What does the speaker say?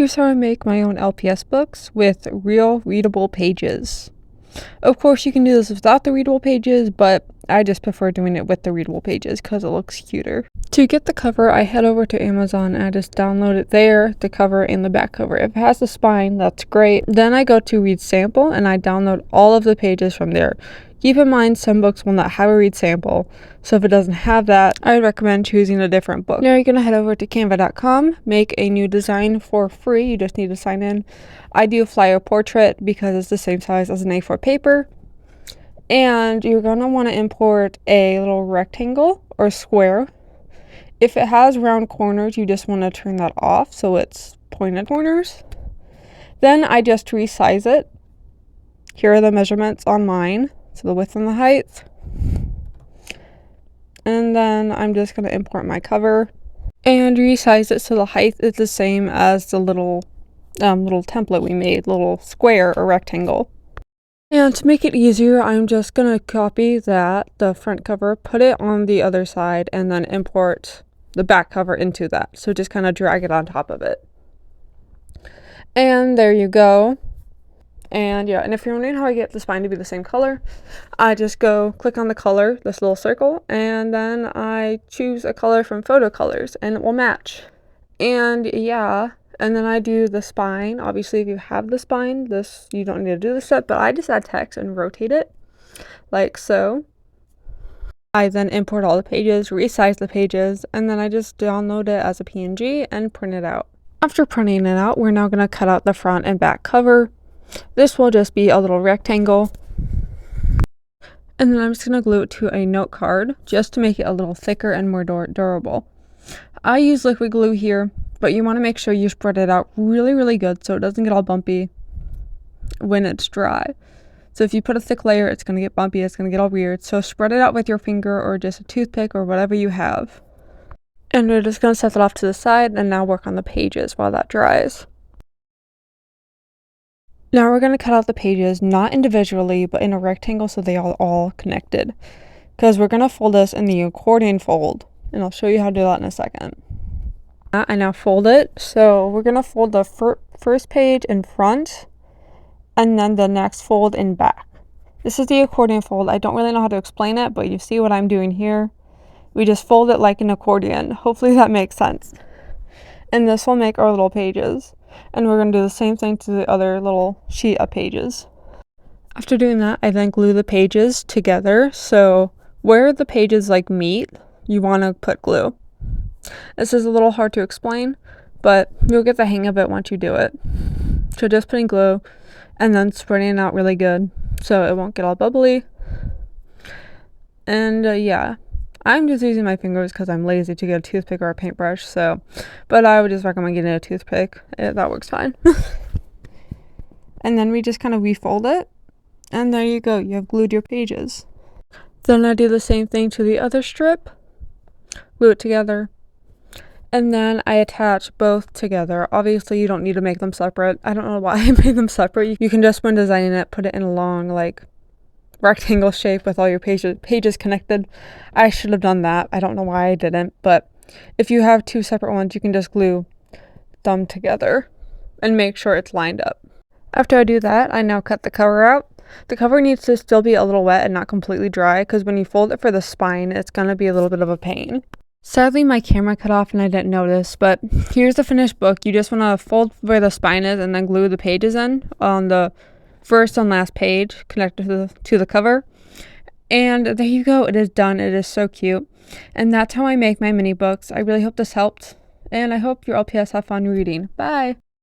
Here's how I make my own LPS books with real readable pages. Of course, you can do this without the readable pages, but I just prefer doing it with the readable pages because it looks cuter. To get the cover, I head over to Amazon and I just download it there, the cover and the back cover. If it has the spine, that's great. Then I go to read sample and I download all of the pages from there. Keep in mind, some books will not have a read sample, so if it doesn't have that, I would recommend choosing a different book. Now you're going to head over to canva.com, make a new design for free. You just need to sign in. I do flyer portrait because it's the same size as an A4 paper. And you're going to want to import a little rectangle or square. If it has round corners, you just want to turn that off so it's pointed corners. Then I just resize it. Here are the measurements on mine. So the width and the height. And then I'm just going to import my cover and resize it so the height is the same as the little template we made, little square or rectangle. And to make it easier, I'm just going to copy the front cover, put it on the other side, and then import the back cover into that. So just kind of drag it on top of it. And there you go. And yeah, and if you're wondering how I get the spine to be the same color, I just go click on the color, this little circle, and then I choose a color from photo colors and it will match. And yeah, and then I do the spine. Obviously, if you have the spine, you don't need to do this step, but I just add text and rotate it like so. I then import all the pages, resize the pages, and then I just download it as a PNG and print it out. After printing it out, we're now going to cut out the front and back cover. This will just be a little rectangle. And then I'm just going to glue it to a note card just to make it a little thicker and more durable. I use liquid glue here, but you want to make sure you spread it out really, really good so it doesn't get all bumpy when it's dry. So if you put a thick layer, it's going to get bumpy, it's going to get all weird. So spread it out with your finger or just a toothpick or whatever you have. And we're just going to set that off to the side and now work on the pages while that dries. Now we're going to cut out the pages, not individually, but in a rectangle so they are all connected. Because we're going to fold this in the accordion fold, and I'll show you how to do that in a second. I now fold it, so we're going to fold the first page in front, and then the next fold in back. This is the accordion fold. I don't really know how to explain it, but you see what I'm doing here. We just fold it like an accordion. Hopefully that makes sense. And this will make our little pages. And we're going to do the same thing to the other little sheet of pages. After doing that, I then glue the pages together. So where the pages like meet, you want to put glue. This is a little hard to explain, but you'll get the hang of it once you do it. So just putting glue and then spreading it out really good so it won't get all bubbly. And yeah. I'm just using my fingers because I'm lazy to get a toothpick or a paintbrush, but I would just recommend getting a toothpick. That works fine. And then we just kind of refold it, and there you go. You have glued your pages. Then I do the same thing to the other strip, glue it together, and then I attach both together. Obviously, you don't need to make them separate. I don't know why I made them separate. You can just, when designing it, put it in a long, rectangle shape with all your pages connected. I should have done that. I don't know why I didn't, but if you have two separate ones, you can just glue them together and make sure it's lined up. After I do that, I now cut the cover out. The cover needs to still be a little wet and not completely dry because when you fold it for the spine, it's going to be a little bit of a pain. Sadly, my camera cut off and I didn't notice, but here's the finished book. You just want to fold where the spine is and then glue the pages in on the first and last page connected to the cover. And there you go. It is done. It is so cute. And that's how I make my mini books. I really hope this helped. And I hope your LPS have fun reading. Bye!